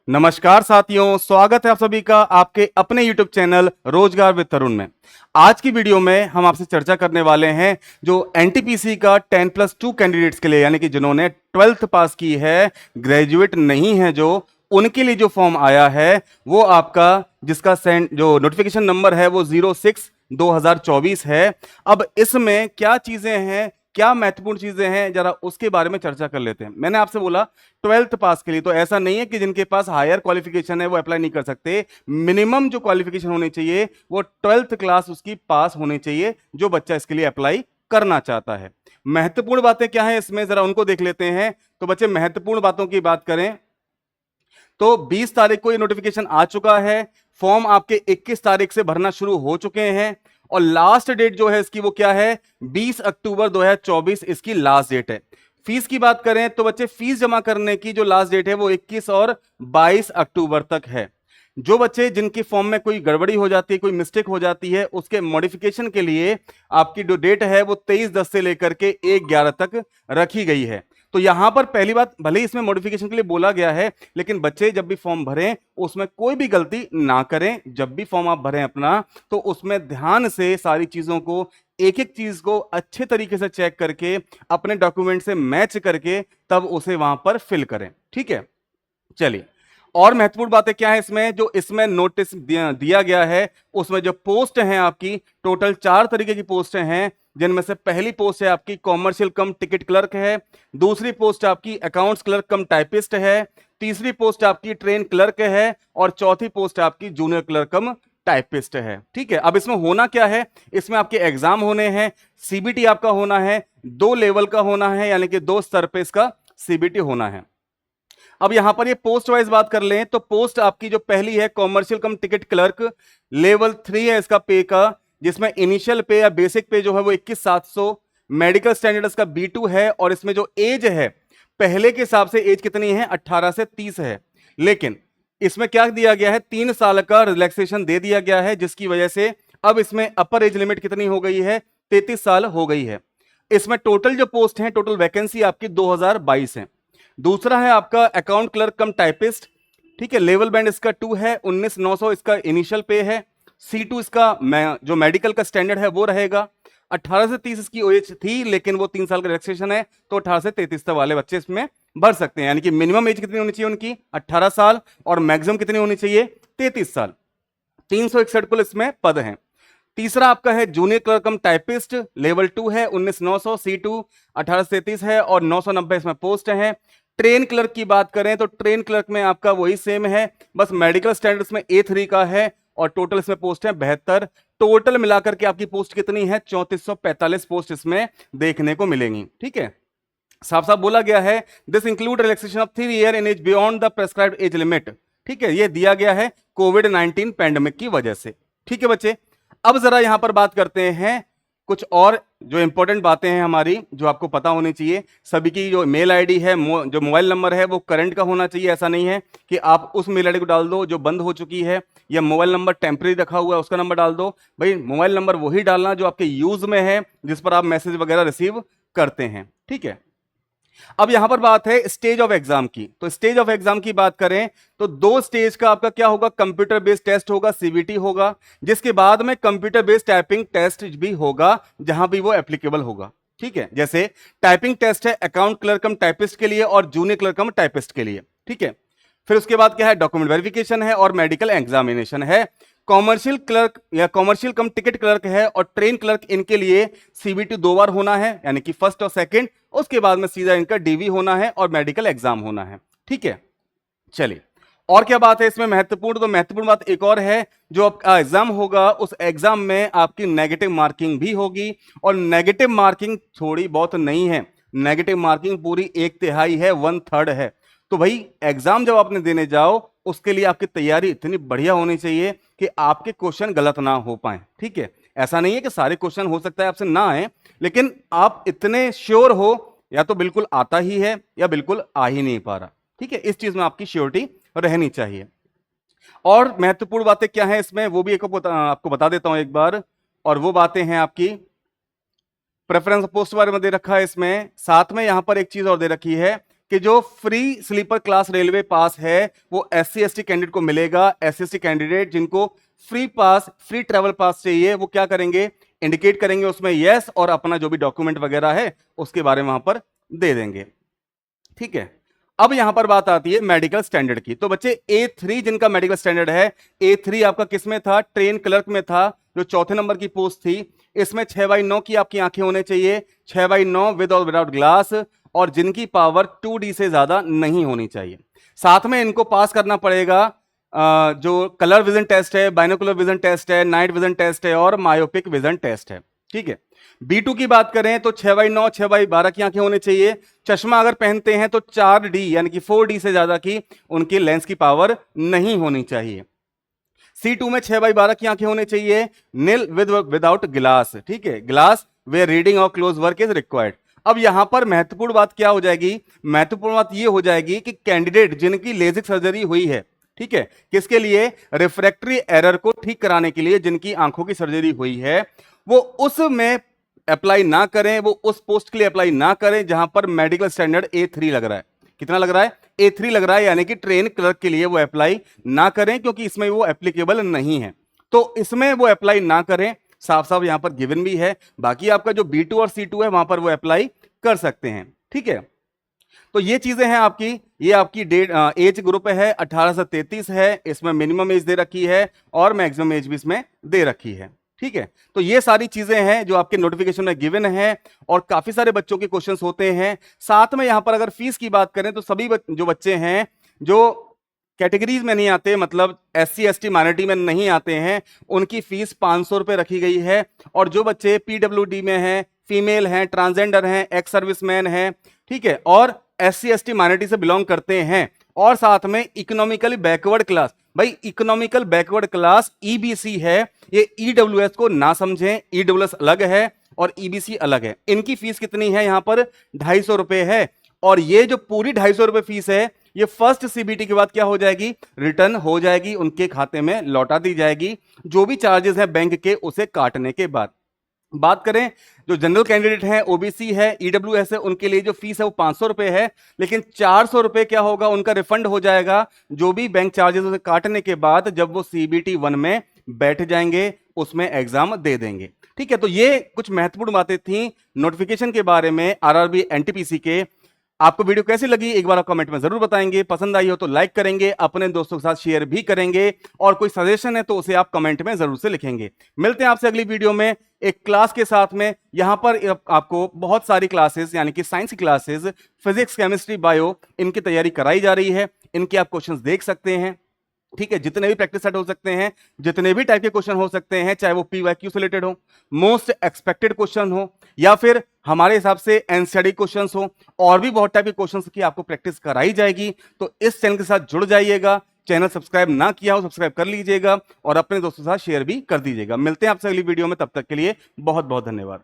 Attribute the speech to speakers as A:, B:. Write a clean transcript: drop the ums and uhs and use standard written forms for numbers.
A: नमस्कार साथियों, स्वागत है आप सभी का आपके अपने YouTube चैनल रोजगार विद तरुण में। आज की वीडियो में हम आपसे चर्चा करने वाले हैं जो एनटीपीसी का 10+2 कैंडिडेट्स के लिए, यानी कि जिन्होंने 12th पास की है, ग्रेजुएट नहीं है, जो उनके लिए जो फॉर्म आया है वो आपका, जिसका जो नोटिफिकेशन नंबर है वो 06/2024 है। अब इसमें क्या चीजें हैं, क्या महत्वपूर्ण चीजें हैं, जरा उसके बारे में चर्चा कर लेते हैं। मैंने आपसे बोला 12th पास के लिए, तो ऐसा नहीं है कि जिनके पास हायर क्वालिफिकेशन है वो अप्लाई नहीं कर सकते। मिनिमम जो क्वालिफिकेशन होनी चाहिए वो 12th क्लास उसकी पास होनी चाहिए, जो बच्चा इसके लिए अप्लाई करना चाहता है। महत्वपूर्ण बातें क्या है इसमें, जरा उनको देख लेते हैं। तो बच्चे, महत्वपूर्ण बातों की बात करें तो 20 तारीख को ये नोटिफिकेशन आ चुका है। फॉर्म आपके 21 तारीख से भरना शुरू हो चुके हैं और लास्ट डेट जो है इसकी वो क्या है, 20 अक्टूबर 2024 इसकी लास्ट डेट है। फीस की बात करें तो बच्चे, फीस जमा करने की जो लास्ट डेट है वो 21 और 22 अक्टूबर तक है। जो बच्चे जिनकी फॉर्म में कोई गड़बड़ी हो जाती है, कोई मिस्टेक हो जाती है, उसके मॉडिफिकेशन के लिए आपकी जो डेट है वो 23/10 से लेकर के 1/11 तक रखी गई है। तो यहां पर पहली बात, भले ही इसमें मॉडिफिकेशन के लिए बोला गया है, लेकिन बच्चे जब भी फॉर्म भरें उसमें कोई भी गलती ना करें। जब भी फॉर्म आप भरें अपना, तो उसमें ध्यान से सारी चीजों को, एक एक चीज को अच्छे तरीके से चेक करके, अपने डॉक्यूमेंट से मैच करके तब उसे वहां पर फिल करें। ठीक है, चलिए। और महत्वपूर्ण बातें क्या है इसमें, जो इसमें नोटिस दिया गया है उसमें जो पोस्ट हैं आपकी, टोटल 4 तरीके की पोस्ट हैं, जिनमें से पहली पोस्ट है आपकी कॉमर्शियल कम टिकट क्लर्क है, दूसरी पोस्ट आपकी अकाउंट्स क्लर्क कम टाइपिस्ट है, तीसरी पोस्ट आपकी ट्रेन क्लर्क है और चौथी पोस्ट आपकी जूनियर क्लर्क कम टाइपिस्ट है। ठीक है, अब इसमें होना क्या है, इसमें आपके एग्जाम होने हैं। सीबीटी आपका होना है, 2 लेवल का होना है, यानी कि 2 स्तर पे इसका सीबीटी होना है। अब यहां पर ये पोस्ट वाइज बात कर लें तो पोस्ट आपकी जो पहली है कॉमर्शियल कम टिकट क्लर्क, लेवल 3 है इसका पे का, जिसमें इनिशियल पे या बेसिक पे जो है वो 21,700, मेडिकल स्टैंडर्ड का B2 है। और इसमें जो एज है, पहले के हिसाब से एज कितनी है, 18 से 30 है, लेकिन इसमें क्या दिया गया है, 3 साल का रिलैक्सेशन दे दिया गया है, जिसकी वजह से अब इसमें अपर एज लिमिट कितनी हो गई है, 33 साल हो गई है। इसमें टोटल जो पोस्ट है, टोटल वैकेंसी आपकी 2022 है। दूसरा है आपका अकाउंट क्लर्क कम टाइपिस्ट। ठीक है, लेवल बैंड इसका 2 है, 19,900 इसका इनिशियल पे है। C2 इसका जो मेडिकल का स्टैंडर्ड है वो रहेगा। 18 से 30 इसकी एज थी, लेकिन वो 3 साल का रिलैक्सेशन है, तो 18 से 33 तक वाले बच्चे इसमें भर सकते हैं। यानी कि मिनिमम एज कितनी होनी चाहिए उनकी, 18 साल, और मैक्सिमम कितनी होनी चाहिए, 33 साल। 361 कुल इसमें पद हैं। तीसरा आपका है जूनियर क्लर्क कम टाइपिस्ट, लेवल 2 है, 19,900, C2 18 से 33 है और 990 इसमें पोस्ट है। ट्रेन क्लर्क की बात करें तो ट्रेन क्लर्क में आपका वही सेम है, बस मेडिकल स्टैंडर्ड्स में A3 का है और टोटल इसमें पोस्ट है 72। टोटल मिलाकर के आपकी पोस्ट कितनी है, 3445 पोस्ट इसमें देखने को मिलेंगी। ठीक है, साफ साफ बोला गया है, this include relaxation of 3 year in age beyond the prescribed age limit. ठीक है, ये दिया गया है कोविड-19 पैंडेमिक की वजह से। ठीक है बच्चे, अब जरा यहां पर बात करते हैं कुछ और जो इंपॉर्टेंट बातें हैं हमारी, जो आपको पता होनी चाहिए। सभी की जो मेल आईडी है, जो मोबाइल नंबर है, वो करंट का होना चाहिए। ऐसा नहीं है कि आप उस मेल आईडी को डाल दो जो बंद हो चुकी है, या मोबाइल नंबर टेम्परेरी रखा हुआ है उसका नंबर डाल दो। भाई, मोबाइल नंबर वही डालना जो आपके यूज में है, जिस पर आप मैसेज वगैरह रिसीव करते हैं। ठीक है, अब यहां पर बात है स्टेज ऑफ एग्जाम की। तो स्टेज ऑफ एग्जाम की बात करें तो 2 स्टेज का आपका क्या होगा, कंप्यूटर बेस्ड टेस्ट होगा, सीबीटी होगा, जिसके बाद में कंप्यूटर बेस्ड टाइपिंग टेस्ट भी होगा, जहां भी वो एप्लीकेबल होगा। ठीक है, जैसे टाइपिंग टेस्ट है अकाउंट क्लर्क कम टाइपिस्ट के लिए और जूनियर क्लर्क कम टाइपिस्ट के लिए। ठीक है, फिर उसके बाद क्या है, डॉक्यूमेंट वेरिफिकेशन है और मेडिकल एग्जामिनेशन है। कॉमर्शियल क्लर्क या कॉमर्शियल कम टिकट क्लर्क है और ट्रेन क्लर्क, इनके लिए सीबीटी 2 बार होना है, यानी कि फर्स्ट और सेकंड। उसके बाद में सीधा इनका डीवी होना है और मेडिकल एग्जाम होना है। ठीक है, चलिए, और क्या बात है इसमें महत्वपूर्ण, तो महत्वपूर्ण बात एक और है, जो आपका एग्जाम होगा उस एग्जाम में आपकी नेगेटिव मार्किंग भी होगी। और नेगेटिव मार्किंग थोड़ी बहुत नहीं है, नेगेटिव मार्किंग पूरी 1/3 है, 1/3 है। तो भाई, एग्जाम जब आपने देने जाओ उसके लिए आपकी तैयारी इतनी बढ़िया होनी चाहिए कि आपके क्वेश्चन गलत ना हो पाए। ठीक है, ऐसा नहीं है कि सारे क्वेश्चन हो सकता है आपसे ना आए, लेकिन आप इतने श्योर हो, या तो बिल्कुल आता ही है या बिल्कुल आ ही नहीं पा रहा। ठीक है, इस चीज में आपकी श्योरिटी रहनी चाहिए। और महत्वपूर्ण बातें क्या हैं इसमें, वो भी आपको बता देता हूं एक बार। और वो बातें हैं आपकी प्रेफरेंस पोस्ट बारे में दे रखा है इसमें, साथ में यहां पर एक चीज और दे रखी है कि जो फ्री स्लीपर क्लास रेलवे पास है वो SC ST कैंडिडेट को मिलेगा। SC ST कैंडिडेट जिनको free pass, free travel pass चाहिए, वो क्या करेंगे, इंडिकेट करेंगे उसमें यस, और अपना जो भी डॉक्यूमेंट वगैरह है उसके बारे में वहां पर दे देंगे। ठीक है, अब यहां पर बात आती है मेडिकल स्टैंडर्ड की। तो बच्चे A3 जिनका मेडिकल स्टैंडर्ड है, A3 आपका किसमें था, ट्रेन क्लर्क में था, जो चौथे नंबर की पोस्ट थी। इसमें 6/9 की आपकी आंखें होने चाहिए, 6/9 विद और विदाउट ग्लास, और जिनकी पावर 2D से ज्यादा नहीं होनी चाहिए। साथ में इनको पास करना पड़ेगा जो कलर विजन टेस्ट है, बाइनोकुलर विजन टेस्ट है, नाइट विजन टेस्ट है, और मायोपिक विजन टेस्ट है। ठीक है, B2 की बात करें तो 6/9, 6/12 की आंखें होनी चाहिए। चश्मा अगर पहनते हैं तो 4D यानी कि 4D से ज्यादा की उनकी लेंस की पावर नहीं होनी चाहिए। C2 में 6/12 की आंखें होनी चाहिए, नील विदाउट ग्लास। ठीक है, ग्लास वेयर रीडिंग और क्लोज वर्क इज रिक्वायर्ड। अब यहां पर महत्वपूर्ण बात क्या हो जाएगी, महत्वपूर्ण बात यह हो जाएगी कि कैंडिडेट जिनकी लेजिक सर्जरी हुई है, ठीक है, किसके लिए, रिफ्रैक्टरी एरर को ठीक कराने के लिए जिनकी आंखों की सर्जरी हुई है, वो उसमें अप्लाई ना करें, वो उस पोस्ट के लिए अप्लाई ना करें जहां पर मेडिकल स्टैंडर्ड A3 लग रहा है। कितना लग रहा है, A3 लग रहा है, यानी कि ट्रेन क्लर्क के लिए वो अप्लाई ना करें, क्योंकि इसमें वो एप्लीकेबल नहीं है। तो इसमें वो अप्लाई ना करें, साफ साफ यहां पर गिवन भी है। बाकी आपका जो B2 और C2 है वहां पर वो अप्लाई कर सकते हैं। ठीक है, तो ये चीजें हैं आपकी, ये आपकी डेट एज ग्रुप है 18 से 33 है, इसमें मिनिमम एज दे रखी है और मैक्सिमम एज भी इसमें दे रखी है। ठीक है, तो ये सारी चीजें हैं जो आपके नोटिफिकेशन में गिवन है, और काफी सारे बच्चों के क्वेश्चंस होते हैं। साथ में यहां पर अगर फीस की बात करें तो सभी जो बच्चे हैं जो कैटेगरीज में नहीं आते, मतलब SC ST माइनॉरिटी में नहीं आते हैं, उनकी फीस 500 रुपए रखी गई है। और जो बच्चे PWD में हैं, फीमेल हैं, ट्रांसजेंडर हैं, एक्स सर्विसमैन हैं, ठीक है, और SC ST माइनॉरिटी से बिलोंग करते हैं, और साथ में इकोनॉमिकली बैकवर्ड क्लास, भाई इकोनॉमिकल बैकवर्ड क्लास EBC है, ये EWS को ना समझें, EWS अलग है और EBC अलग है। इनकी फीस कितनी है, यहां पर 250 रुपए है। और ये जो पूरी 250 रुपए फीस है, ये फर्स्ट CBT के बाद क्या हो जाएगी, रिटर्न हो जाएगी, उनके खाते में लौटा दी जाएगी, जो भी चार्जेस हैं बैंक के उसे काटने के बाद। बात करें जो जनरल कैंडिडेट हैं, OBC है, EWS है, उनके लिए जो फीस है वो 500 रुपए है, लेकिन 400 रुपए क्या होगा, उनका रिफंड हो जाएगा, जो भी बैंक चार्जेस उसे काटने के बाद जब वो CBT 1 में बैठ जाएंगे, उसमें एग्जाम दे देंगे। ठीक है, तो ये कुछ महत्वपूर्ण बातें थी नोटिफिकेशन के बारे में RRB NTPC के। आपको वीडियो कैसी लगी एक बार आप कमेंट में जरूर बताएंगे, पसंद आई हो तो लाइक करेंगे, अपने दोस्तों के साथ शेयर भी करेंगे, और कोई सजेशन है तो उसे आप कमेंट में जरूर से लिखेंगे। मिलते हैं आपसे अगली वीडियो में एक क्लास के साथ में। यहां पर आपको बहुत सारी क्लासेस यानी कि साइंस की क्लासेस, फिजिक्स, केमिस्ट्री, बायो, इनकी तैयारी कराई जा रही है, इनके आप क्वेश्चंस देख सकते हैं। ठीक है, जितने भी प्रैक्टिस सेट हो सकते हैं, जितने भी टाइप के क्वेश्चन हो सकते हैं, चाहे वो PYQ से रिलेटेड हो, मोस्ट एक्सपेक्टेड क्वेश्चन हो, या फिर हमारे हिसाब से एनसीईआरटी क्वेश्चंस हो, और भी बहुत टाइप के क्वेश्चंस की आपको प्रैक्टिस कराई जाएगी। तो इस चैनल के साथ जुड़ जाइएगा, चैनल सब्सक्राइब ना किया हो सब्सक्राइब कर लीजिएगा, और अपने दोस्तों के साथ शेयर भी कर दीजिएगा। मिलते हैं आपसे अगली वीडियो में, तब तक के लिए बहुत बहुत धन्यवाद।